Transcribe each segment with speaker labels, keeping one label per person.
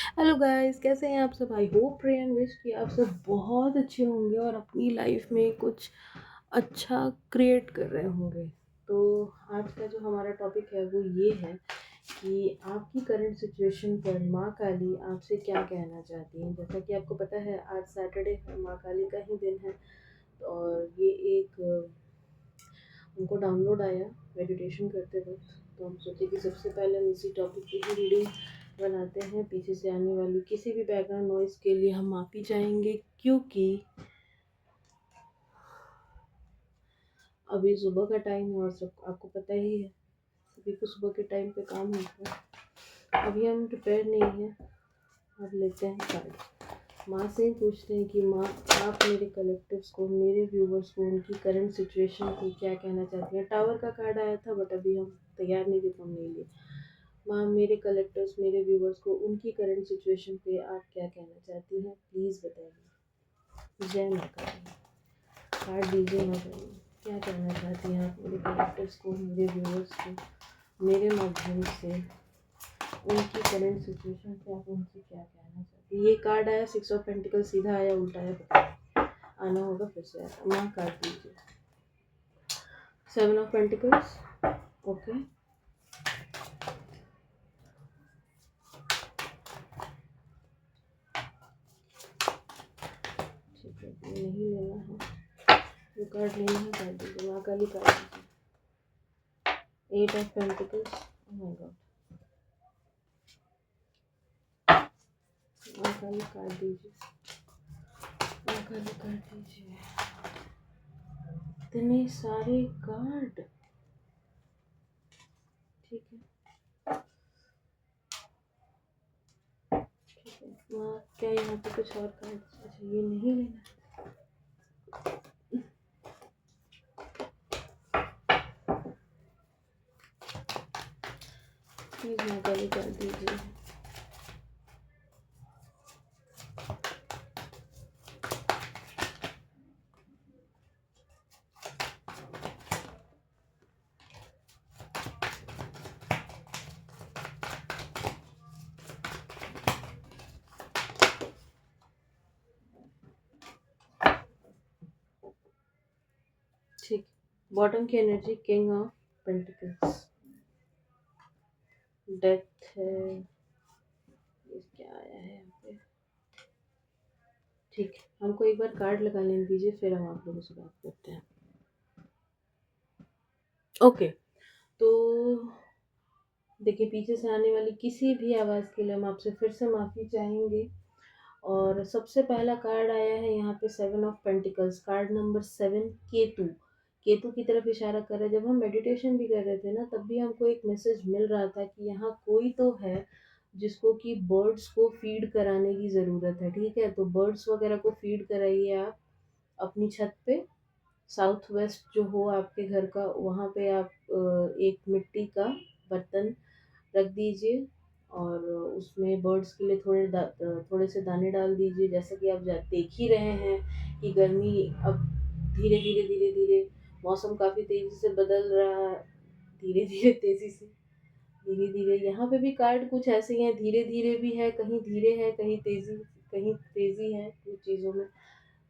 Speaker 1: Hello guys, कैसे हैं आप सब। I hope pray and wish कि आप सब बहुत अच्छे होंगे और अपनी लाइफ में कुछ अच्छा क्रिएट कर रहे होंगे। तो आज का जो हमारा टॉपिक है वो ये है कि आपकी करंट सिचुएशन पर माँ काली आपसे क्या कहना चाहती हैं। जैसा कि आपको पता है, आज सैटरडे है, माँ काली का ही दिन है। और ये एक उनको डाउनलोड आया मेडिटेशन करते वक्त, तो हम सोचे कि सबसे पहले हम इसी टॉपिक की ही रीडिंग बनाते हैं। पीछे से आने वाली किसी भी बैकग्राउंड नॉइज़ के लिए हम माफ़ी चाहेंगे, क्योंकि अभी सुबह का टाइम है और सब आपको पता ही है, सभी को सुबह के टाइम पे काम होता है। अभी हम प्रिपेयर नहीं हैं। अब लेते हैं कार्ड। माँ से ही पूछते हैं कि माँ, आप मेरे कलेक्टिव्स को, मेरे व्यूवर्स को उनकी करंट सिचुएशन को क्या कहना चाहती हैं। टावर का कार्ड आया था बट अभी हम तैयार नहीं थे तो हम नहीं लिए। माँ, मेरे कलेक्टर्स, मेरे व्यूवर्स को उनकी करंट सिचुएशन पे आप क्या कहना चाहती हैं, प्लीज़ बताइए। जय माता दी। कार्ड दीजिए माता दी, क्या कहना चाहती हैं आप मेरे कलेक्टर्स को, मेरे व्यूवर्स को, मेरे माध्यम से उनकी करंट सिचुएशन पे आप उनसे क्या कहना चाहती हैं। ये कार्ड आया 6 ऑफ पेंटिकल, सीधा आया उल्टा आया, पता आना होगा फिर से आया। माँ कार्ड दीजिए। 7 ऑफ पेंटिकल्स, ओके। ठीक है, ये नहीं लेना है, ये कार्ड लेना है, कार्ड दीजिए। माँ काली कार्ड दीजिए। 8 of pentacles, oh my God. माँ काली कार्ड दीजिए। माँ काली कार्ड दीजिए। इतने सारे कार्ड, ठीक है ठीक है। माँ, क्या यहाँ पे कुछ और कार्ड, अच्छा ये नहीं लेना। प्लीज़ माँ काली कार्ड दीजिए। ठीक। बॉटम की energy, king of pentacles, death है, ये क्या आया है यहाँ पे। ठीक है, हमको एक बार कार्ड लगा लेने दीजिए, फिर हम आप लोगों से बात करते हैं। ओके, तो देखिए, पीछे से आने वाली किसी भी आवाज़ के लिए हम आपसे फिर से माफ़ी चाहेंगे। और सबसे पहला कार्ड आया है यहाँ पे 7 of pentacles, card number 7, Ketu. Ketu की तरफ इशारा कर रहा है। जब हम मेडिटेशन भी कर रहे थे ना, तब भी हमको एक मैसेज मिल रहा था कि यहाँ कोई तो है जिसको कि बर्ड्स को फीड कराने की ज़रूरत है। ठीक है, तो बर्ड्स वगैरह को फीड कराइए आप अपनी छत पे। साउथ वेस्ट जो हो आपके घर का, वहाँ पे आप एक मिट्टी का बर्तन रख दीजिए और उसमें बर्ड्स के लिए थोड़े से दाने डाल दीजिए। जैसा कि आप देख ही रहे हैं कि गर्मी अब धीरे धीरे मौसम काफ़ी तेज़ी से बदल रहा है। धीरे धीरे तेज़ी से, धीरे धीरे, यहाँ पे भी कार्ड कुछ ऐसे ही हैं, धीरे धीरे भी है, कहीं तेज़ी है कुछ चीज़ों में।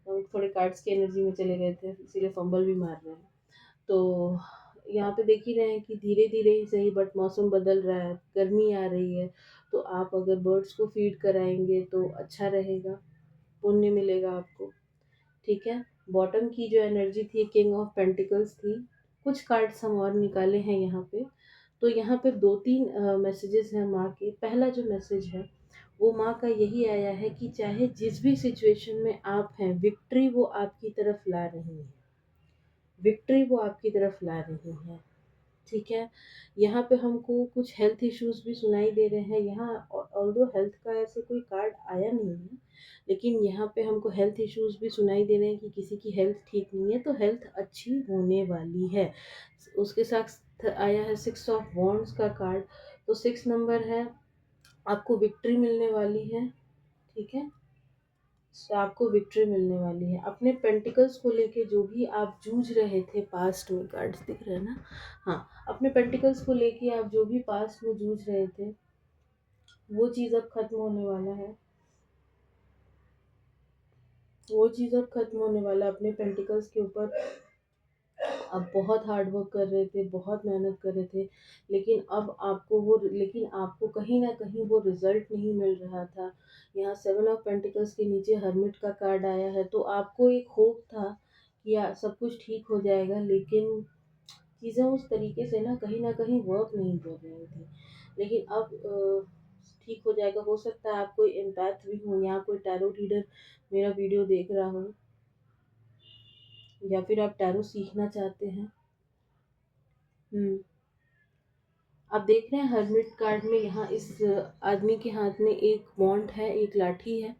Speaker 1: हम थोड़े कार्ड्स की एनर्जी में चले गए थे, इसीलिए फंबल भी मार रहे हैं। तो यहाँ पे देख ही रहे हैं कि धीरे धीरे ही सही, बट मौसम बदल रहा है, गर्मी आ रही है। तो आप अगर बर्ड्स को फीड कराएंगे तो अच्छा रहेगा, पुण्य मिलेगा आपको। ठीक है। बॉटम की जो एनर्जी थी, किंग ऑफ पेंटिकल्स थी। कुछ कार्ड्स हम और निकाले हैं यहाँ पे। तो यहाँ पे 2-3 मैसेजेस हैं माँ के। पहला जो मैसेज है वो माँ का यही आया है कि चाहे जिस भी सिचुएशन में आप हैं, विक्ट्री वो आपकी तरफ ला रही है, विक्ट्री वो आपकी तरफ ला रही है। ठीक है। यहाँ पे हमको कुछ हेल्थ इश्यूज भी सुनाई दे रहे हैं। यहाँ ऑल्दो हेल्थ का ऐसे कोई कार्ड आया नहीं है, लेकिन यहाँ पे हमको हेल्थ इश्यूज भी सुनाई दे रहे हैं कि किसी की हेल्थ ठीक नहीं है, तो हेल्थ अच्छी होने वाली है। उसके साथ आया है 6 ऑफ वॉन्ड्स का कार्ड। तो 6 नंबर है, आपको विक्ट्री मिलने वाली है। ठीक है, तो आपको विक्ट्री मिलने वाली है। अपने पेंटिकल्स को लेके जो भी आप जूझ रहे थे पास्ट में, कार्ड्स दिख रहे हैं ना, हाँ, अपने पेंटिकल्स को लेके आप जो भी पास्ट में जूझ रहे थे, वो चीज़ अब ख़त्म होने वाला है। वो चीज़ अब ख़त्म होने वाला है। अपने पेंटिकल्स के ऊपर आप बहुत हार्ड वर्क कर रहे थे, बहुत मेहनत कर रहे थे, लेकिन आपको कहीं न कहीं वो रिज़ल्ट नहीं मिल रहा था। यहाँ 7 ऑफ पेंटिकल्स के नीचे हर्मिट का कार्ड आया है, तो आपको एक होप था कि सब कुछ ठीक हो जाएगा, लेकिन चीज़ें उस तरीके से ना कहीं न कहीं वर्क नहीं कर रही थी। लेकिन अब ठीक हो जाएगा। हो सकता है आप कोई एम्पैथ भी हो, या कोई टैरो रीडर मेरा वीडियो देख रहा हो, या फिर आप टैरो सीखना चाहते हैं। हुँ। आप देख रहे हैं हर्मिट कार्ड में यहाँ इस आदमी के हाथ में एक वॉन्ड है, एक लाठी है,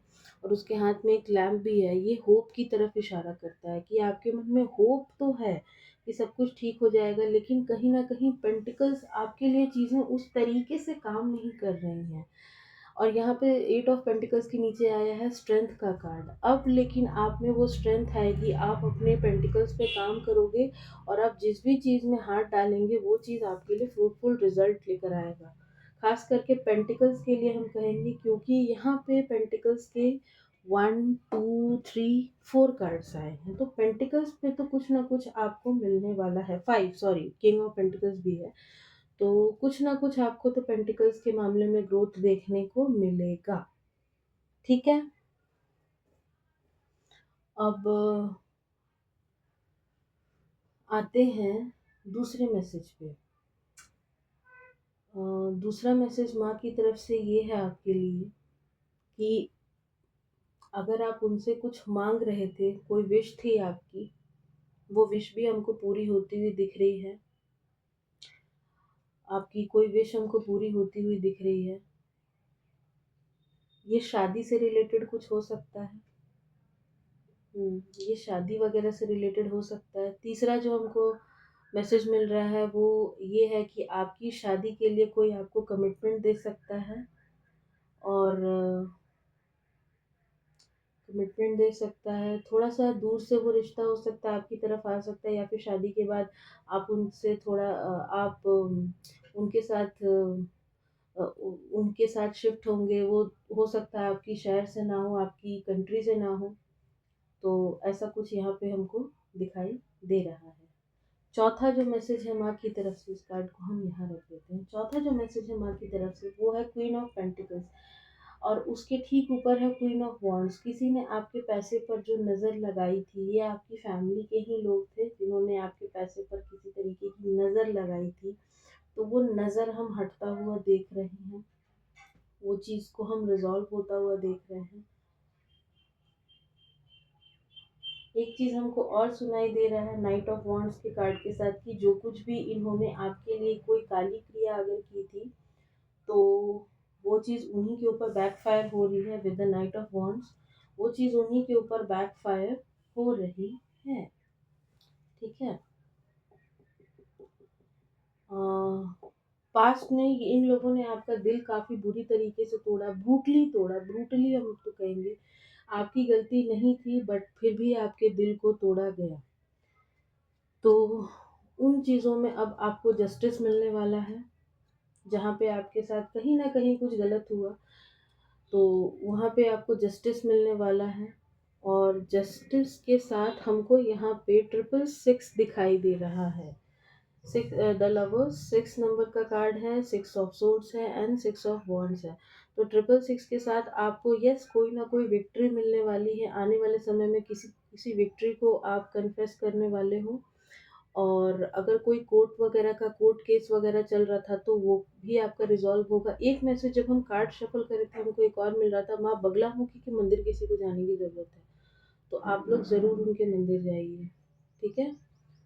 Speaker 1: और उसके हाथ में एक लैम्प भी है। ये होप की तरफ इशारा करता है कि आपके मन में होप तो है कि सब कुछ ठीक हो जाएगा, लेकिन कहीं न कहीं पेंटिकल्स आपके लिए चीज़ें उस तरीके से काम नहीं कर रही हैं। और यहाँ पे 8 ऑफ पेंटिकल्स के नीचे आया है स्ट्रेंथ का कार्ड। अब लेकिन आप में वो स्ट्रेंथ आएगी, आप अपने पेंटिकल्स पे काम करोगे, और आप जिस भी चीज़ में हाथ डालेंगे वो चीज़ आपके लिए फ्रूटफुल रिजल्ट लेकर आएगा। खास करके पेंटिकल्स के लिए हम कहेंगे, क्योंकि यहाँ पे पेंटिकल्स के 1, 2, 3, 4 कार्ड्स आए हैं, तो पेंटिकल्स पे तो कुछ ना कुछ आपको मिलने वाला है। 5, सॉरी, किंग ऑफ पेंटिकल्स भी है। तो कुछ ना कुछ आपको तो पेंटिकल्स के मामले में ग्रोथ देखने को मिलेगा। ठीक है। अब आते हैं दूसरे मैसेज पे। दूसरा मैसेज माँ की तरफ से ये है आपके लिए कि अगर आप उनसे कुछ मांग रहे थे, कोई विश थी आपकी, वो विश भी हमको पूरी होती हुई दिख रही है। आपकी कोई विश हमको पूरी होती हुई दिख रही है। ये शादी से रिलेटेड कुछ हो सकता है। ये शादी वगैरह से रिलेटेड हो सकता है। तीसरा जो हमको मैसेज मिल रहा है वो ये है कि आपकी शादी के लिए कोई आपको कमिटमेंट दे सकता है, और कमिटमेंट दे सकता है। थोड़ा-सा दूर से वो रिश्ता हो सकता है, आपकी तरफ आ सकता है, या फिर शादी के बाद आप उनसे थोड़ा आप उनके साथ उनके साथ शिफ्ट होंगे। वो हो सकता है आपकी शहर से ना हो, आपकी कंट्री से ना हो। तो ऐसा कुछ यहाँ पे हमको दिखाई दे रहा है। चौथा जो मैसेज है माँ की तरफ से, इस कार्ड को हम यहाँ रख देते हैं। चौथा जो मैसेज है माँ की तरफ से वो है क्वीन ऑफ पेंटिकल्स, और उसके ठीक ऊपर है क्वीन ऑफ वॉन्ड्स। किसी ने आपके पैसे पर जो नज़र लगाई थी, ये आपकी फैमिली के ही लोग थे जिन्होंने आपके पैसे पर किसी तरीके की नज़र लगाई थी। तो वो नज़र हम हटता हुआ देख रहे हैं, वो चीज़ को हम रिजॉल्व होता हुआ देख रहे हैं। एक चीज़ हमको और सुनाई दे रहा है नाइट ऑफ वॉन्ड्स के कार्ड के साथ, कि जो कुछ भी इन्होंने आपके लिए कोई काली क्रिया अगर की थी, तो वो चीज़ उन्हीं के ऊपर बैकफायर हो रही है। With the night of wands वो चीज़ उन्हीं के ऊपर बैकफायर हो रही है। ठीक है। पास्ट में इन लोगों ने आपका दिल काफ़ी बुरी तरीके से तोड़ा, ब्रूटली हम तो कहेंगे। आपकी गलती नहीं थी, बट फिर भी आपके दिल को तोड़ा गया। तो उन चीज़ों में अब आपको जस्टिस मिलने वाला है। जहाँ पे आपके साथ कहीं न कहीं कुछ गलत हुआ, तो वहाँ पे आपको जस्टिस मिलने वाला है। और जस्टिस के साथ हमको यहाँ पे 666 दिखाई दे रहा है। द लवर्स 6 नंबर का कार्ड है, 6 ऑफ सोर्ड्स है, एंड 6 ऑफ वॉन्ड्स है। तो 666 के साथ आपको यस कोई ना कोई विक्ट्री मिलने वाली है। आने वाले समय में किसी किसी विक्ट्री को आप कन्फेस करने वाले हो। और अगर कोई कोर्ट केस वगैरह चल रहा था, तो वो भी आपका रिजॉल्व होगा। एक मैसेज जब हम कार्ड शफल करे थे, हमको एक और मिल रहा था, माँ बगलामुखी के मंदिर किसी को जाने की ज़रूरत है, तो आप लोग ज़रूर उनके मंदिर जाइए। ठीक है,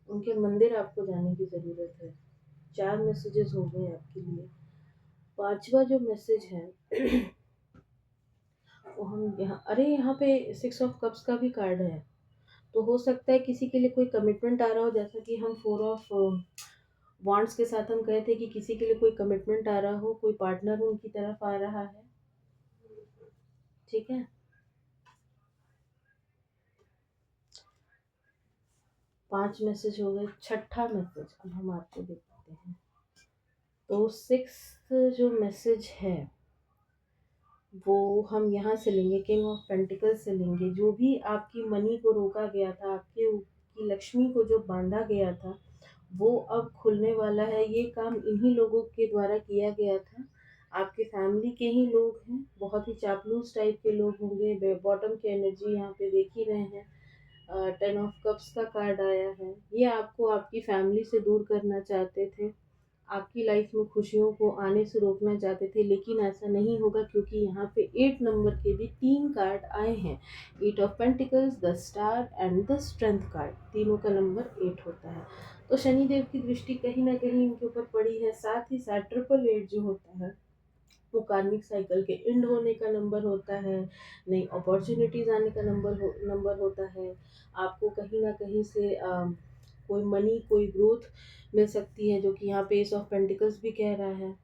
Speaker 1: उनके मंदिर आपको जाने की ज़रूरत है। 4 मैसेजेस हो गए आपके लिए। पांचवा जो मैसेज है वो हम यहाँ पे 6 ऑफ कप्स का भी कार्ड है। तो हो सकता है किसी के लिए कोई कमिटमेंट आ रहा हो, जैसा कि हम 4 ऑफ वॉन्ड्स के साथ हम कहे थे कि किसी के लिए कोई कमिटमेंट आ रहा हो, कोई पार्टनर उनकी तरफ आ रहा है। ठीक है। 5 मैसेज हो गए। छठा मैसेज अब हम आपको देखते हैं। तो 6th जो मैसेज है वो हम यहाँ से लेंगे, किंग ऑफ पेंटिकल्स से लेंगे। जो भी आपकी मनी को रोका गया था, की लक्ष्मी को जो बांधा गया था, वो अब खुलने वाला है। ये काम इन्हीं लोगों के द्वारा किया गया था। आपके फैमिली के ही लोग हैं, बहुत ही चापलूस टाइप के लोग होंगे। बॉटम की एनर्जी यहाँ पे देख ही रहे हैं। 10 ऑफ कप्स का कार्ड आया है। ये आपको आपकी फैमिली से दूर करना चाहते थे, आपकी लाइफ में खुशियों को आने से रोकना चाहते थे, लेकिन ऐसा नहीं होगा, क्योंकि यहाँ पे 8 नंबर के भी 3 कार्ड आए हैं। 8 of pentacles, the star and the strength card. तीनों का नंबर 8 होता है। तो शनिदेव की दृष्टि कहीं ना कहीं इनके ऊपर पड़ी है। साथ ही साथ 888 जो होता है, वो कार्मिक साइकिल के एंड होने का नंबर होता है। नई अपॉर्चुनिटीज आने का नंबर होता है। आपको कहीं ना कहीं से कोई मनी, कोई ग्रोथ मिल सकती है, जो कि यहाँ पे एस ऑफ पेंटिकल्स भी कह रहा है।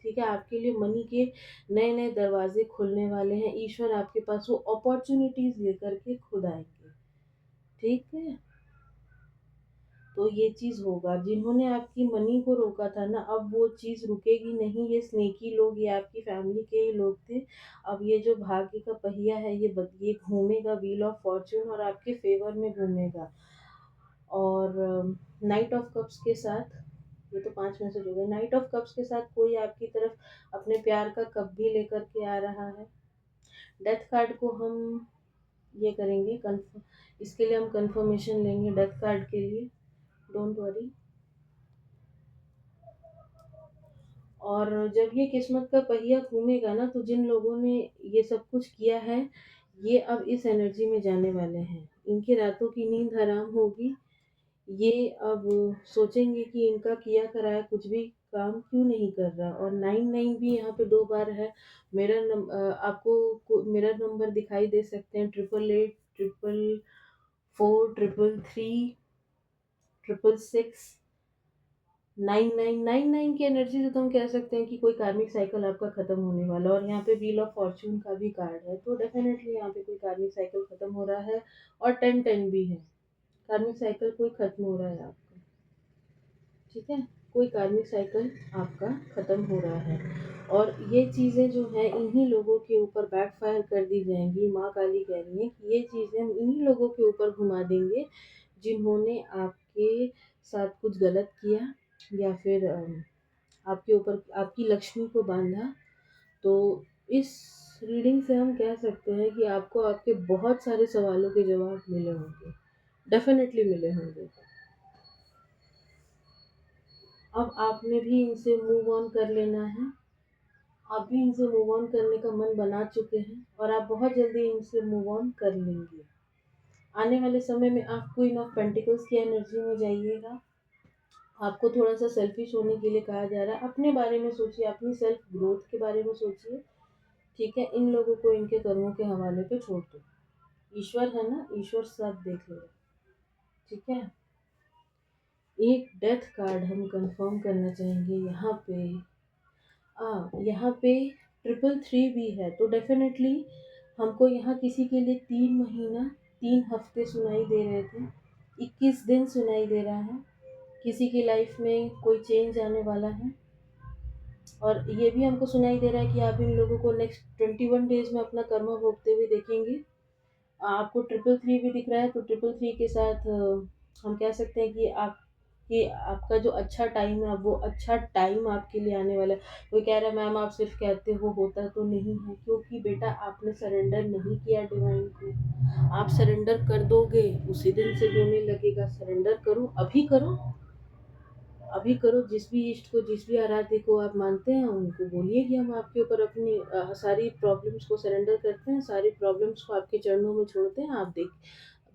Speaker 1: ठीक है, आपके लिए मनी के नए नए दरवाजे खुलने वाले हैं। ईश्वर आपके पास वो अपॉर्चुनिटीज लेकर के खुद आएंगे। ठीक है, तो ये चीज़ होगा। जिन्होंने आपकी मनी को रोका था ना, अब वो चीज़ रुकेगी नहीं। ये स्नेकी लोग, ये आपकी फैमिली के ही लोग थे। अब ये जो भाग्य का पहिया है, ये घूमेगा व्हील ऑफ फॉर्च्यून, और आपके फेवर में घूमेगा। और नाइट ऑफ कप्स के साथ, ये तो 5 मैसेज हो गए। नाइट ऑफ कप्स के साथ कोई आपकी तरफ अपने प्यार का कप भी लेकर के आ रहा है। डेथ कार्ड को हम ये करेंगे कन्फर्म, इसके लिए हम कंफर्मेशन लेंगे डेथ कार्ड के लिए। Don't worry. और जब ये किस्मत का पहिया घूमेगा ना, तो जिन लोगों ने ये सब कुछ किया है, ये अब इस एनर्जी में जाने वाले हैं। इनकी रातों की नींद हराम होगी। ये अब सोचेंगे कि इनका किया कराया कुछ भी काम क्यों नहीं कर रहा। और 99 भी यहाँ पे 2 बार है। आपको मिरर नंबर दिखाई दे सकते हैं। 888, 444, 333, 666। 9999 की एनर्जी से तो हम कह सकते हैं कि कोई कार्मिक साइकिल आपका खत्म होने वाला है। और यहाँ पे व्हील ऑफ फॉर्च्यून का भी कार्ड है, तो डेफिनेटली यहाँ पे कोई कार्मिक साइकिल खत्म हो रहा है। और 1010 भी है, कार्मिक साइकिल कोई खत्म हो रहा है आपका। ठीक है, कोई कार्मिक साइकिल आपका खत्म हो रहा है। और ये चीज़ें जो हैं, इन्हीं लोगों के ऊपर बैकफायर कर दी जाएंगी। माँ काली कह रही है कि ये चीज़ें हम इन्हीं लोगों के ऊपर घुमा देंगे, जिन्होंने आपके साथ कुछ गलत किया, या फिर आपके ऊपर आपकी लक्ष्मी को बांधा। तो इस रीडिंग से हम कह सकते हैं कि आपको आपके बहुत सारे सवालों के जवाब मिले होंगे, डेफिनेटली मिले होंगे। अब आपने भी इनसे मूव ऑन कर लेना है। आप भी इनसे मूव ऑन करने का मन बना चुके हैं, और आप बहुत जल्दी इनसे मूव ऑन कर लेंगे। आने वाले समय में आप क्वीन ऑफ पेंटिकल्स की एनर्जी में जाइएगा। आपको थोड़ा सा सेल्फिश होने के लिए कहा जा रहा है। अपने बारे में सोचिए, अपनी सेल्फ ग्रोथ के बारे में सोचिए। ठीक है, इन लोगों को इनके कर्मों के हवाले पे छोड़ दो। ईश्वर है ना, ईश्वर सब देख लेगा। ठीक है, एक डेथ कार्ड हम कंफर्म करना चाहेंगे यहाँ पे। यहाँ पे 333 भी है, तो डेफिनेटली हमको यहाँ किसी के लिए 3 महीना 3 हफ्ते सुनाई दे रहे थे। 21 दिन सुनाई दे रहा है। किसी की लाइफ में कोई चेंज आने वाला है। और ये भी हमको सुनाई दे रहा है कि आप इन लोगों को नेक्स्ट 21 डेज में अपना कर्मा भोगते हुए देखेंगे। आपको 333 भी दिख रहा है, तो 333 के साथ हम कह सकते हैं कि आपका जो अच्छा टाइम है, वो अच्छा टाइम आपके लिए आने वाला है। कोई कह रहा है मैम आप सिर्फ कहते हो, होता तो नहीं है, क्योंकि बेटा आपने सरेंडर नहीं किया डिवाइन को। आप सरेंडर कर दोगे, उसी दिन से होने लगेगा। सरेंडर करो, अभी करो, अभी करो। जिस भी इष्ट को, जिस भी आराध्य को आप मानते हैं, उनको बोलिए कि हम आपके ऊपर अपनी सारी प्रॉब्लम्स को सरेंडर करते हैं, सारी प्रॉब्लम्स को आपके चरणों में छोड़ते हैं। आप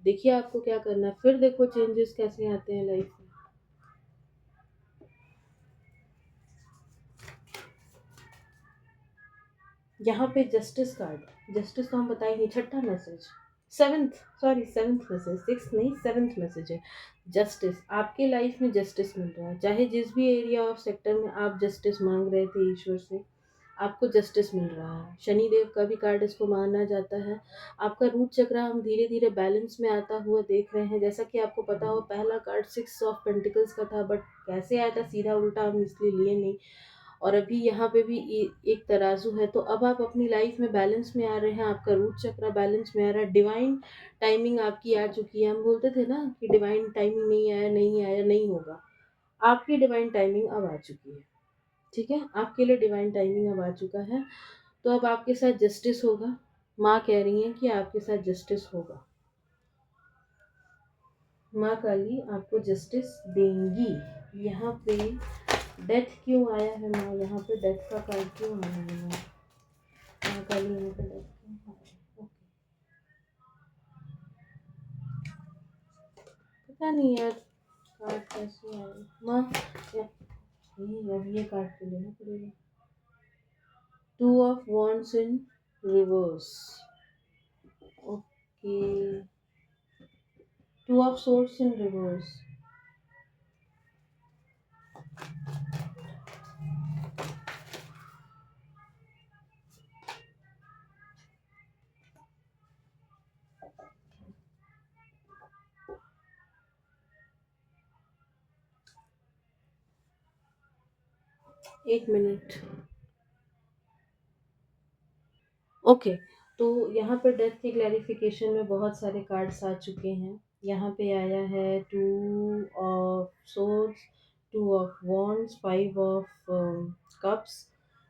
Speaker 1: देखिए आपको क्या करना है, फिर देखो चेंजेस कैसे आते हैं लाइफ में। यहाँ पे जस्टिस कार्ड, जस्टिस तो हम बताएंगे। छठा मैसेज, सेवेंथ मैसेज, 6 नहीं 7th मैसेज है। जस्टिस, आपके लाइफ में जस्टिस मिल रहा है। चाहे जिस भी एरिया ऑफ सेक्टर में आप जस्टिस मांग रहे थे ईश्वर से, आपको जस्टिस मिल रहा है। शनिदेव का भी कार्ड इसको माना जाता है। आपका रूट चक्र हम धीरे धीरे बैलेंस में आता हुआ देख रहे हैं। जैसा कि आपको पता हो, पहला कार्ड 6 ऑफ पेंटिकल्स का था, बट कैसे आया था सीधा उल्टा, हम इसलिए लिए नहीं। और अभी यहाँ पे भी एक तराजू है, तो अब आप अपनी लाइफ में बैलेंस में आ रहे हैं, आपका रूट चक्र बैलेंस में आ रहा है, डिवाइन टाइमिंग आपकी आ चुकी है। हम बोलते थे ना कि डिवाइन टाइमिंग नहीं आया, नहीं आया, नहीं होगा। आपकी डिवाइन टाइमिंग अब आ चुकी है। ठीक है, आपके लिए डिवाइन टाइमिंग अब आ चुका है। तो अब आपके साथ जस्टिस होगा। माँ कह रही है कि आपके साथ जस्टिस होगा। माँ काली आपको जस्टिस देंगी। यहाँ पे डेथ क्यों आया है माँ? यहाँ पे डेथ का कार्ड क्यों आया है माँ? माँ काली यहाँ पे डेथ क्यों आया है? ओके, पता नहीं यार कार्ड कैसे आया माँ। अब ये कार्ड तो लेना पड़ेगा। Two of wands in reverse. Okay, two of swords in reverse. एक मिनट। ओके, तो यहाँ पे डेथ के क्लैरिफिकेशन में बहुत सारे कार्ड्स आ चुके हैं। यहाँ पे आया है two of swords, two of wands, five of cups,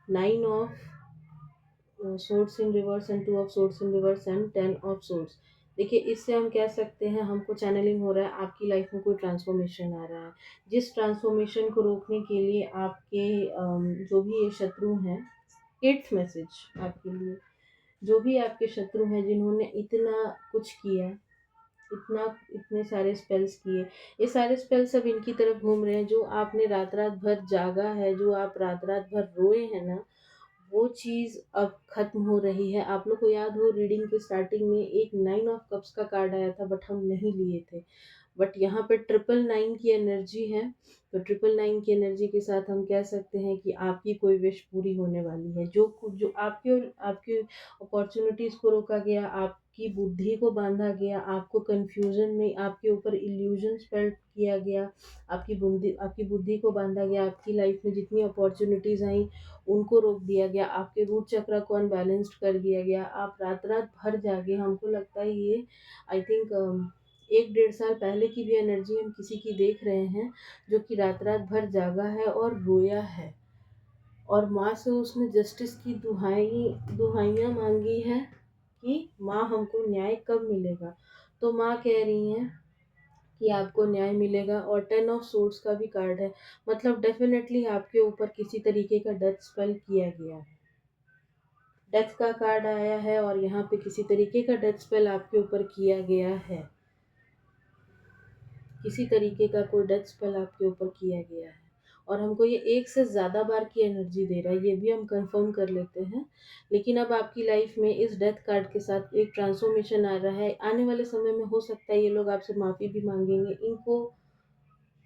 Speaker 1: nine of swords in reverse and two of swords in reverse and 10 of swords. देखिए, इससे हम कह सकते हैं हमको चैनलिंग हो रहा है, आपकी लाइफ में कोई ट्रांसफॉर्मेशन आ रहा है। जिस ट्रांसफॉर्मेशन को रोकने के लिए आपके जो भी ये शत्रु हैं, एट्थ मैसेज आपके लिए, जो भी आपके शत्रु हैं जिन्होंने इतना कुछ किया, इतना इतने सारे स्पेल्स किए, ये सारे स्पेल्स अब इनकी तरफ घूम रहे हैं। जो आपने रात रात भर जागा है, जो आप रात रात भर रोए हैं ना, वो चीज़ अब खत्म हो रही है। आप लोग को याद हो रीडिंग के स्टार्टिंग में एक 9 ऑफ कप्स का कार्ड आया था, बट हम नहीं लिए थे। बट यहाँ पे 999 की एनर्जी है। तो 999 की एनर्जी के साथ हम कह सकते हैं कि आपकी कोई विश पूरी होने वाली है। जो आपके अपॉर्चुनिटीज़ को रोका गया, आपकी बुद्धि को बांधा गया, आपको कंफ्यूजन में आपके ऊपर इल्यूजन स्प्रेड किया गया, आपकी बुद्धि को बांधा गया, आपकी लाइफ में जितनी अपॉर्चुनिटीज़ आई उनको रोक दिया गया, आपके रूट चक्र को अनबैलेंस्ड कर दिया गया, आप रात रात भर जागे। हमको लगता है ये आई थिंक 1 डेढ़ साल पहले की भी एनर्जी हम किसी की देख रहे हैं, जो कि रात रात भर जागा है और रोया है, और माँ से उसने जस्टिस की दुहाइयाँ मांगी है कि माँ हमको न्याय कब मिलेगा। तो माँ कह रही हैं कि आपको न्याय मिलेगा। और 10 ऑफ सोर्ड्स का भी कार्ड है, मतलब डेफिनेटली आपके ऊपर किसी तरीके का डेथ स्पेल किया गया है। डेथ का कार्ड आया है और यहाँ पे किसी तरीके का डेथ स्पेल आपके ऊपर किया गया है। किसी तरीके का कोई डेथ स्पेल आपके ऊपर किया गया है, और हमको ये एक से ज़्यादा बार की एनर्जी दे रहा है, ये भी हम कंफर्म कर लेते हैं। लेकिन अब आपकी लाइफ में इस डेथ कार्ड के साथ एक ट्रांसफॉर्मेशन आ रहा है। आने वाले समय में हो सकता है ये लोग आपसे माफ़ी भी मांगेंगे, इनको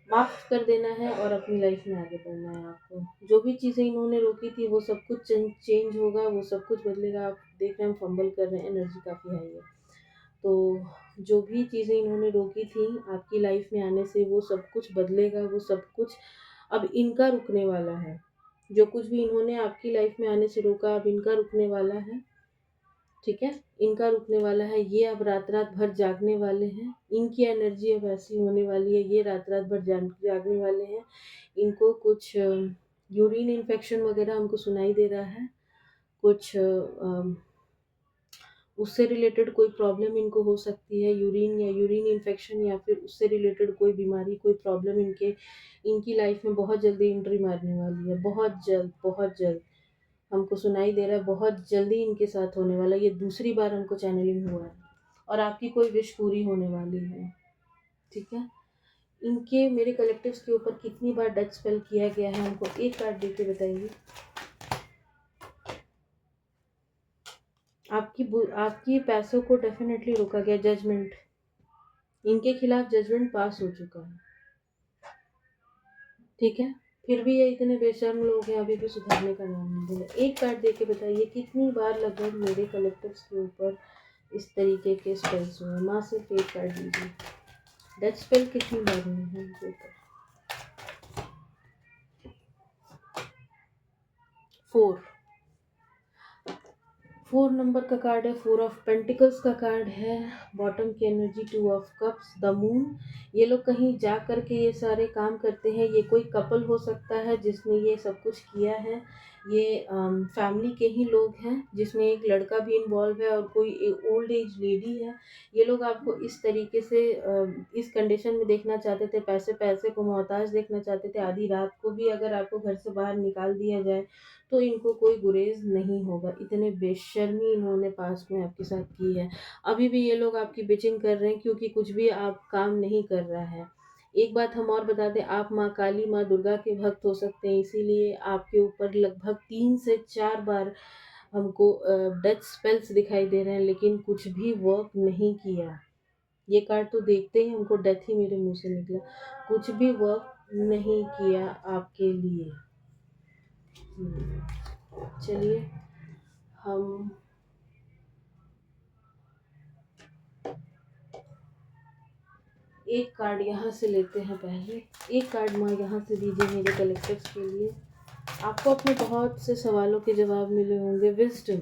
Speaker 1: माफ़ कर देना है और अपनी लाइफ में आगे बढ़ना है आपको। जो भी चीज़ें इन्होंने रोकी थी वो सब कुछ चेंज होगा, वो सब कुछ बदलेगा। आप देख रहे हैं हम फंबल कर रहे हैं, एनर्जी काफ़ी हाई है। तो जो भी चीज़ें इन्होंने रोकी थी आपकी लाइफ में आने से, वो सब कुछ बदलेगा, वो सब कुछ अब इनका रुकने वाला है। जो कुछ भी इन्होंने आपकी लाइफ में आने से रोका, अब इनका रुकने वाला है। ठीक है, इनका रुकने वाला है। ये अब रात रात भर जागने वाले हैं, इनकी एनर्जी अब ऐसी होने वाली है, ये रात रात भर जागने वाले हैं। इनको कुछ यूरिन इन्फेक्शन वगैरह हमको सुनाई दे रहा है, कुछ उससे रिलेटेड कोई प्रॉब्लम इनको हो सकती है, यूरिन इन्फेक्शन या फिर उससे रिलेटेड कोई बीमारी, कोई प्रॉब्लम इनकी लाइफ में बहुत जल्दी एंट्री मारने वाली है। बहुत जल्द हमको सुनाई दे रहा है, बहुत जल्दी इनके साथ होने वाला है। ये दूसरी बार हमको चैनलिंग हुआ है, और आपकी कोई विश पूरी होने वाली है। ठीक है, इनके मेरे कलेक्टिव्स के ऊपर कितनी बार डेथ स्पेल किया गया है, हमको एक कार्ड दे के बताइए। आपकी पैसों को डेफिनेटली रोका गया, जजमेंट, इनके खिलाफ जजमेंट पास हो चुका है। ठीक है, फिर भी ये इतने बेशर्म लोग हैं, अभी भी सुधरने का नाम नहीं ले रहे। एक कार्ड दे के बताइए कितनी बार लगभग मेरे कलेक्टिव्स के ऊपर इस तरीके के स्पेल्स हुए। माँ सिर्फ एक कार्ड दीजिए, डेथ स्पेल कितनी बार हुए हैं उनके ऊपर। 4 4 नंबर का कार्ड है, 4 ऑफ पेंटिकल्स का कार्ड है, बॉटम की energy 2 of cups, the moon. ये लोग कहीं जा कर के ये सारे काम करते हैं। ये कोई कपल हो सकता है जिसने ये सब कुछ किया है। ये फैमिली के ही लोग हैं जिसमें एक लड़का भी इन्वॉल्व है और कोई एक ओल्ड एज लेडी है। ये लोग आपको इस तरीके से इस कंडीशन में देखना चाहते थे, पैसे पैसे को मोहताज देखना चाहते थे। आधी रात को भी अगर आपको घर से बाहर निकाल दिया जाए तो इनको कोई गुरेज नहीं होगा। इतने बेशर्मी इन्होंने पास्ट में आपके साथ की है। अभी भी ये लोग आपकी बिचिंग कर रहे हैं क्योंकि कुछ भी आप काम नहीं कर रहा है। एक बात हम और बता दें, आप माँ काली माँ दुर्गा के भक्त हो सकते हैं, इसीलिए आपके ऊपर लगभग 3 से 4 बार हमको डेथ स्पेल्स दिखाई दे रहे हैं, लेकिन कुछ भी वर्क नहीं किया। ये कार्ड तो देखते ही हमको डेथ ही मेरे मुंह से निकला। कुछ भी वर्क नहीं किया आपके लिए। चलिए हम एक कार्ड यहाँ से लेते हैं। पहले एक कार्ड माँ यहाँ से दीजिए मेरे कलेक्टर्स के लिए। आपको अपने बहुत से सवालों के जवाब मिले होंगे। विजडम,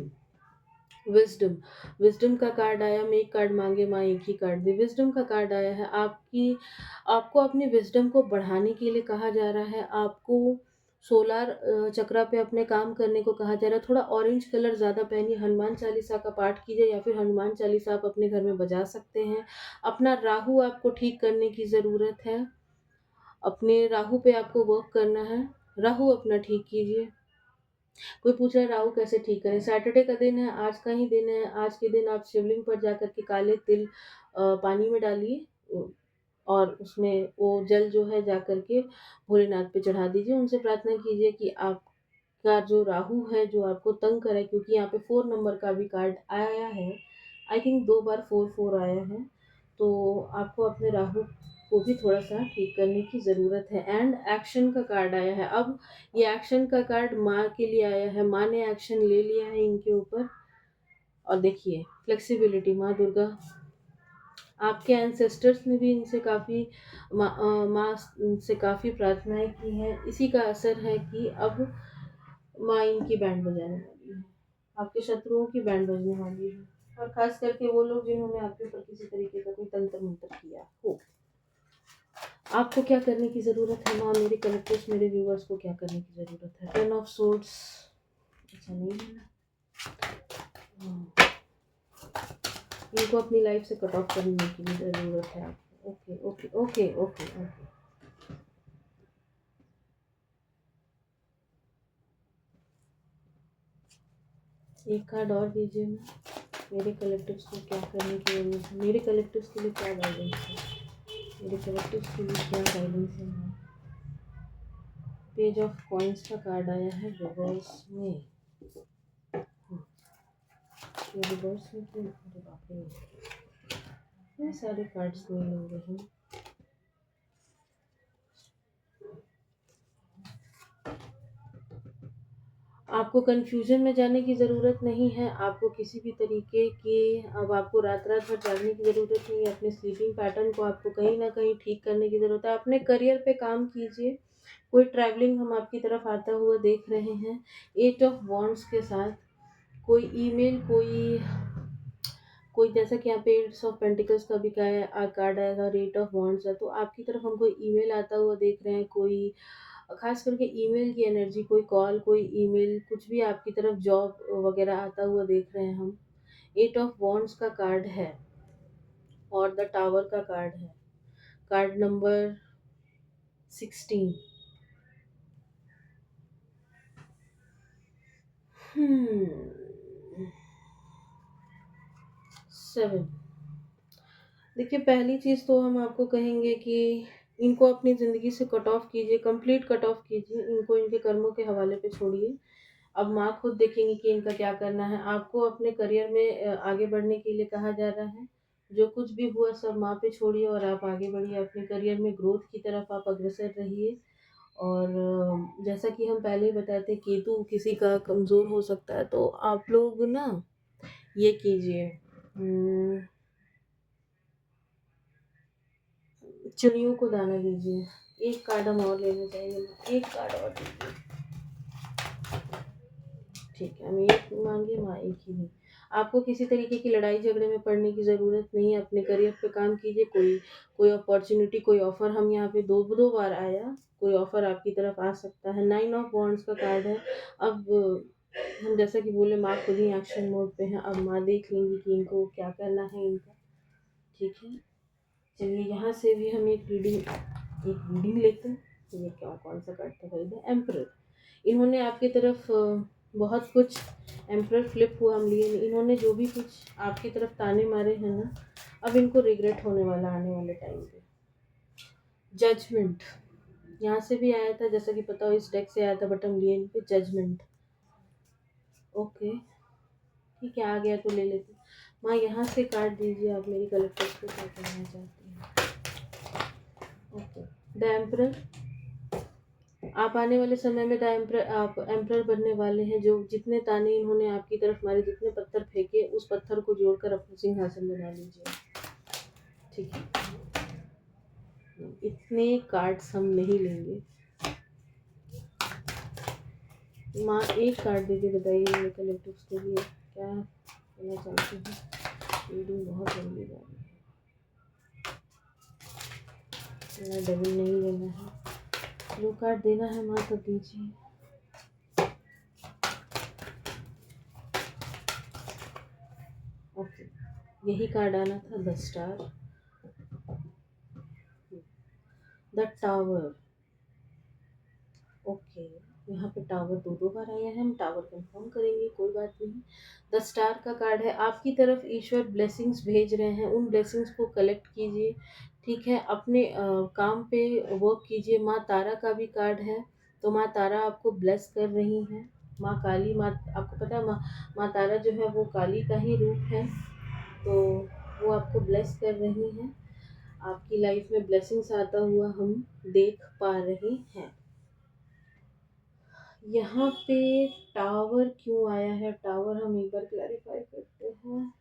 Speaker 1: विजडम, विजडम का कार्ड आया। मैं एक कार्ड मांगे माँ एक ही कार्ड दे। विजडम का कार्ड आया है। आपको अपनी विजडम को बढ़ाने के लिए कहा जा रहा है। आपको सोलार चक्रा पे अपने काम करने को कहा जा रहा है। थोड़ा ऑरेंज कलर ज़्यादा पहनिए। हनुमान चालीसा का पाठ कीजिए या फिर हनुमान चालीसा आप अपने घर में बजा सकते हैं। अपना राहु आपको ठीक करने की ज़रूरत है। अपने राहु पे आपको वर्क करना है। राहु अपना ठीक कीजिए। कोई पूछ रहा है राहु कैसे ठीक करें? सैटरडे का दिन है, आज का ही दिन है। आज के दिन आप शिवलिंग पर जाकर के काले तिल पानी में डालिए और उसमें वो जल जो है जा कर के भोलेनाथ पे चढ़ा दीजिए। उनसे प्रार्थना कीजिए कि आपका जो राहु है जो आपको तंग करे, क्योंकि यहाँ पे 4 नंबर का भी कार्ड आया है। आई थिंक 2 बार 4 आया है। तो आपको अपने राहु को भी थोड़ा सा ठीक करने की ज़रूरत है। एंड एक्शन का कार्ड आया है। अब ये एक्शन का कार्ड माँ के लिए आया है। माँ ने एक्शन ले लिया है इनके ऊपर। और देखिए फ्लेक्सिबिलिटी, माँ दुर्गा, आपके एंसेस्टर्स ने भी इनसे काफ़ी माँ से काफ़ी प्रार्थनाएं की हैं। इसी का असर है कि अब माँ इनकी बैंड बजाने वाली है। आपके शत्रुओं की बैंड बजने वाली है। और खास करके वो लोग जिन्होंने आपके ऊपर किसी तरीके का कोई तंत्र मंत्र किया हो। आपको क्या करने की ज़रूरत है माँ? मेरे कलेक्टर्स, मेरे व्यूवर्स को क्या करने की ज़रूरत है? 10 ऑफ सोर्ड्स। अच्छा नहीं है ना। इनको अपनी लाइफ से कट ऑफ करने की भी ज़रूरत है आपको। Okay okay okay okay okay. एक कार्ड और दीजिए मेरे कलेक्टिव्स को क्या करने की ज़रूरत है? मेरे कलेक्टिव्स के लिए क्या गाइडेंस है? मेरे कलेक्टिव्स के लिए क्या गाइडेंस है? पेज ऑफ कॉइन्स का कार्ड आया है रिवर्स में। ये रिवर्स में क्यों? अरे बाप रे, ये सारे कार्ड्स नहीं मिल रहे हैं। आपको कंफ्यूजन में जाने की ज़रूरत नहीं है। आपको किसी भी तरीके की अब आपको रात रात भर जागने की ज़रूरत नहीं है। अपने स्लीपिंग पैटर्न को आपको कहीं ना कहीं ठीक करने की ज़रूरत है। अपने करियर पे काम कीजिए। कोई ट्रैवलिंग हम आपकी तरफ आता हुआ देख रहे हैं 8 ऑफ वॉन्ड्स के साथ। कोई ईमेल, कोई जैसा कि यहाँ पे 8 ऑफ पेंटिकल्स का भी कार्ड आएगा और 8 ऑफ वॉन्ड्स है, तो आपकी तरफ हम कोई ईमेल आता हुआ देख रहे हैं। कोई खास करके ईमेल की एनर्जी, कोई कॉल, कोई ईमेल, कुछ भी आपकी तरफ जॉब वगैरह आता हुआ देख रहे हैं हम। 8 ऑफ वॉन्ड्स का कार्ड है और द टावर का कार्ड है। Card number 16। 7। देखिए पहली चीज़ तो हम आपको कहेंगे कि इनको अपनी ज़िंदगी से कट ऑफ कीजिए, कंप्लीट कट ऑफ कीजिए। इनको इनके कर्मों के हवाले पे छोड़िए। अब माँ खुद देखेंगी कि इनका क्या करना है। आपको अपने करियर में आगे बढ़ने के लिए कहा जा रहा है। जो कुछ भी हुआ सब माँ पे छोड़िए और आप आगे बढ़िए। अपने करियर में ग्रोथ की तरफ आप अग्रसर रहिए। और जैसा कि हम पहले ही बताए थे, केतु किसी का कमज़ोर हो सकता है, तो आप लोग ना ये कीजिए, चिड़ियों को दाना दीजिए। एक कार्ड हम और लेना चाहेंगे। एक कार्ड और दीजिए। ठीक है, हम एक माँगे, माँ एक ही दी। आपको किसी तरीके की लड़ाई झगड़े में पड़ने की ज़रूरत नहीं है, अपने करियर पे काम कीजिए, कोई कोई अपॉर्च्युनिटी, कोई ऑफ़र हम यहाँ पे 2 बार आया, कोई ऑफ़र आपकी तरफ आ सकता है। 9 ऑफ वांड्स का कार्ड है। अब हम जैसा कि बोले माँ खुद ही एक्शन मोड पे हैं, अब माँ देख लेंगी कि इनको क्या करना है इनका, ठीक है? चलिए यहाँ से भी हम एक रीडिंग लेते हैं। ये क्या कौन-सा कार्ड था भाई? The emperor. इन्होंने आपकी तरफ बहुत कुछ एम्परर फ्लिप हुआ हम लिए, इन्होंने जो भी कुछ आपकी तरफ ताने मारे हैं ना, अब इनको रिग्रेट होने वाला आने वाले टाइम पे। जजमेंट यहाँ से भी आया था, जैसा कि पता हो इस डेक से आया था, बट हम लिए नहीं थे। जजमेंट, ओके, ठीक है, आ गया तो ले लेते हैं। माँ यहाँ से कार्ड दीजिए, आप मेरी कलेक्टर्स को क्या कहना चाहती हैं? Okay, the emperor. आप आने वाले समय में आप एम्परर बनने वाले हैं। जो जितने ताने इन्होंने आपकी तरफ मारे, जितने पत्थर फेंके, उस पत्थर को जोड़कर अपना सिंहासन बना लीजिए, ठीक है? इतने कार्ड्स हम नहीं लेंगे। माँ एक कार्ड दे के बताइए मेरे कलेक्टिव्स के लिए क्या कहना चाहती हूँ। रीडिंग बहुत लंबी जा रही है, मेरा डबल नहीं लेना है। जो कार्ड देना है माँ तो दीजिए। ओके, यही कार्ड आना था, the star, the tower. Okay, यहाँ पे टावर 2 बार आया है, हम टावर कंफर्म करेंगे, कोई बात नहीं। द स्टार का कार्ड है, आपकी तरफ ईश्वर ब्लेसिंग्स भेज रहे हैं, उन ब्लेसिंग्स को कलेक्ट कीजिए, ठीक है? अपने काम पे वर्क कीजिए। माँ तारा का भी कार्ड है, तो माँ तारा आपको ब्लेस कर रही हैं। माँ काली, माँ आपको पता है माँ तारा जो है वो काली का ही रूप है, तो वो आपको ब्लेस कर रही हैं। आपकी लाइफ में ब्लेसिंग्स आता हुआ हम देख पा रहे हैं। यहाँ पे टावर क्यों आया है? टावर हम एक बार क्लैरिफाई करते हैं।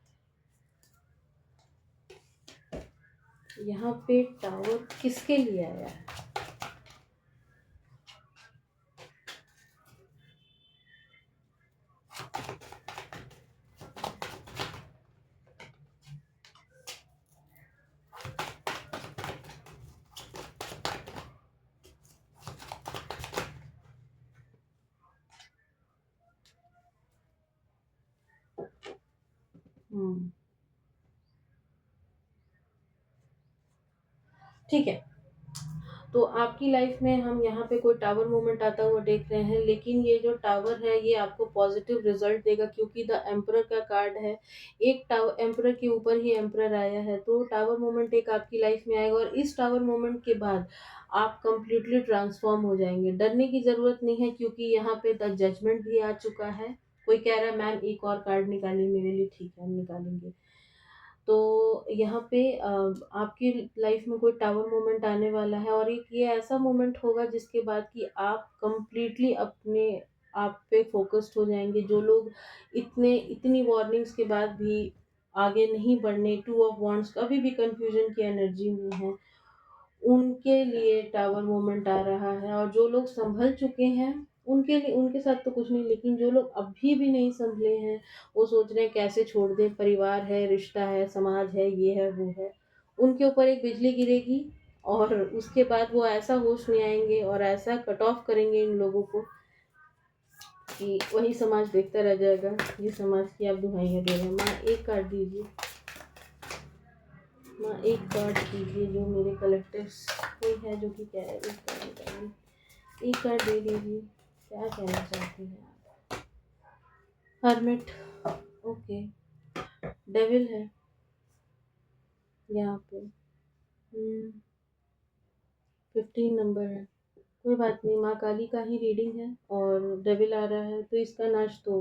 Speaker 1: यहाँ पे टावर किसके लिए आया है? ठीक है, तो आपकी लाइफ में हम यहाँ पे कोई टावर मूवमेंट आता हुआ देख रहे हैं, लेकिन ये जो टावर है ये आपको पॉजिटिव रिजल्ट देगा, क्योंकि द एम्परर का कार्ड है। एक टावर, एम्परर के ऊपर ही एम्परर आया है, तो टावर मूवमेंट एक आपकी लाइफ में आएगा, और इस टावर मूवमेंट के बाद आप कंप्लीटली ट्रांसफॉर्म हो जाएंगे। डरने की ज़रूरत नहीं है, क्योंकि यहाँ पे द जजमेंट भी आ चुका है। कोई कह रहा है मैम एक और कार्ड निकालिए मेरे लिए, ठीक है हम निकालेंगे। तो यहाँ पे आपकी लाइफ में कोई टावर मोमेंट आने वाला है, और एक ये ऐसा मोमेंट होगा जिसके बाद कि आप कंप्लीटली अपने आप पे फोकस्ड हो जाएंगे। जो लोग इतनी वार्निंग्स के बाद भी आगे नहीं बढ़ने, 2 ऑफ वांड्स अभी भी कंफ्यूजन की एनर्जी में है, उनके लिए टावर मोमेंट आ रहा है। और जो लोग संभल चुके हैं उनके लिए, उनके साथ तो कुछ नहीं, लेकिन जो लोग अभी भी नहीं संभले हैं, वो सोच रहे हैं कैसे छोड़ दें, परिवार है, रिश्ता है, समाज है, ये है वो है, उनके ऊपर एक बिजली गिरेगी, और उसके बाद वो ऐसा होश में आएंगे और ऐसा कट ऑफ करेंगे इन लोगों को कि वही समाज देखता रह जाएगा। ये समाज की आप दुहाइयाँ दे रहे हैं। माँ एक कार्ड दीजिए, माँ एक कार्ड दीजिए, जो मेरे कलेक्टिव्स कोई है जो कि कह रहे हैं, एक कार्ड निकालिए, एक कार्ड दे दीजिए, क्या कहना चाहती हैं आप? हर्मिट, ओके, डेविल है यहाँ पे, 15 नंबर है, कोई बात नहीं, माँ काली का ही रीडिंग है और डेविल आ रहा है, तो इसका नाश तो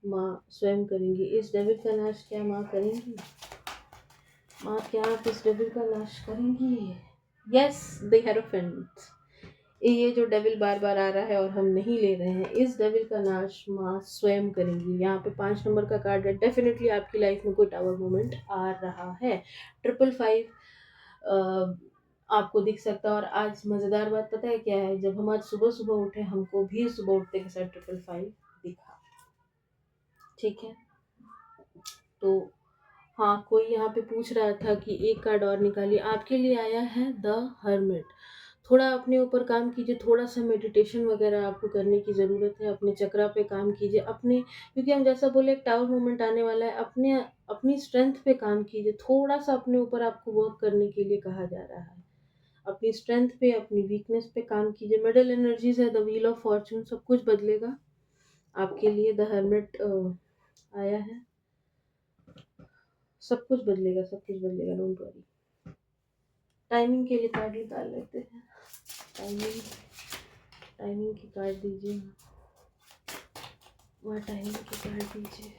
Speaker 1: माँ स्वयं करेंगी। इस डेविल का नाश क्या माँ करेंगी? माँ क्या आप इस डेविल का नाश करेंगी? Yes, the hierophant. ये जो डेविल बार बार आ रहा है और हम नहीं ले रहे हैं, इस डेविल का नाश माँ स्वयं करेंगी। यहाँ पे 5 नंबर का कार्ड है, डेफिनेटली आपकी लाइफ में कोई टावर मोमेंट आ रहा है। 555 आपको दिख सकता है। और आज मज़ेदार बात पता है क्या है? जब हम आज सुबह सुबह उठे, हमको भी सुबह उठते के साथ 555 दिखा। ठीक है? तो हाँ, कोई यहाँ पे पूछ रहा था कि एक कार्ड और निकालिए, आपके लिए आया है द हर्मिट। थोड़ा अपने ऊपर काम कीजिए, थोड़ा-सा मेडिटेशन वगैरह आपको करने की ज़रूरत है, अपने चक्रा पे काम कीजिए, अपने क्योंकि हम जैसा बोले एक टावर मोमेंट आने वाला है, अपनी स्ट्रेंथ पे काम कीजिए, थोड़ा-सा अपने ऊपर आपको वर्क करने के लिए कहा जा रहा है। अपनी स्ट्रेंथ पे, अपनी वीकनेस पे काम कीजिए, मिडल एनर्जीज़ है, द व्हील ऑफ फॉर्च्यून सब कुछ बदलेगा। आपके लिए द हर्मिट आया है। सब कुछ बदलेगा, डोंट वरी। टाइमिंग के लिए कार्ड निकाल लेते हैं। टाइमिंग टाइमिंग की कार्ड दीजिए। वहाँ टाइमिंग की कार्ड दीजिए।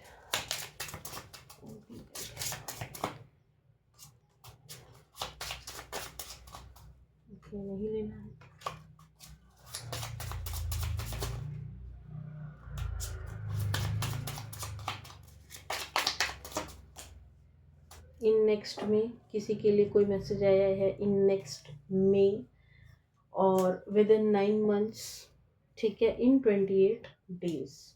Speaker 1: ओके, नहीं लेना है। इन नेक्स्ट में किसी के लिए कोई मैसेज आया है, इन नेक्स्ट में और विद इन 9 मंथ्स, ठीक है, इन 28 डेज।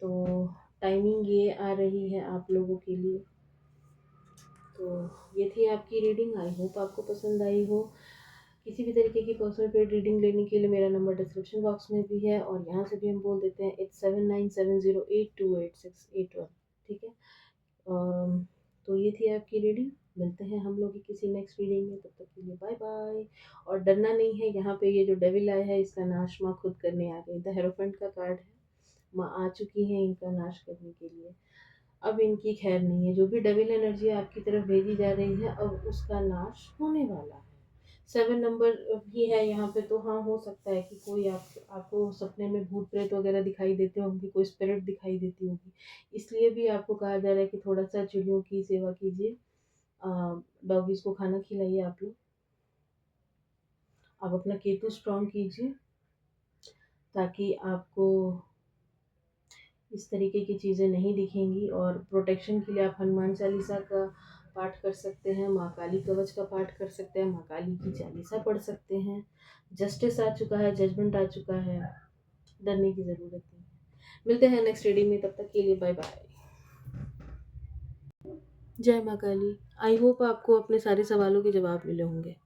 Speaker 1: तो टाइमिंग ये आ रही है आप लोगों के लिए। तो ये थी आपकी रीडिंग। आई होप आपको पसंद आई हो। किसी भी तरीके की पर्सनल पेड रीडिंग लेने के लिए मेरा नंबर डिस्क्रिप्शन बॉक्स में भी है और यहाँ से भी हम बोल देते हैं 8797082861। ठीक है। तो ये थी आपकी रीडिंग। मिलते हैं हम लोग किसी नेक्स्ट रीडिंग में, तब तक के लिए बाय बाय। और डरना नहीं है, यहाँ पे ये जो डेविल आया है इसका नाश माँ खुद करने आ गई। द हेरोफेंट का कार्ड है, माँ आ चुकी है इनका नाश करने के लिए। अब इनकी खैर नहीं है, जो भी डेविल एनर्जी आपकी तरफ भेजी जा रही है अब उसका नाश होने वाला है। 7 नंबर भी है यहाँ पे, तो हाँ हो सकता है कि कोई आपको सपने में भूत प्रेत वगैरह दिखाई देते होंगे, कोई स्पिरिट दिखाई देती होगी, इसलिए भी आपको कहा जा रहा है कि थोड़ा सा चिड़ियों की सेवा कीजिए, डॉगीज को खाना खिलाइए। आप अपना केतु स्ट्रॉन्ग कीजिए ताकि आपको इस तरीके की चीज़ें नहीं दिखेंगी। और प्रोटेक्शन के लिए आप हनुमान चालीसा का पाठ कर सकते हैं, माँ काली कवच का पाठ कर सकते हैं, माँ काली की चालीसा पढ़ सकते हैं। जस्टिस आ चुका है, जजमेंट आ चुका है, डरने की ज़रूरत नहीं। मिलते हैं नेक्स्ट रीडिंग में, तब तक के लिए बाय बाय। जय माँ काली। आई होप आपको अपने सारे सवालों के जवाब मिले होंगे।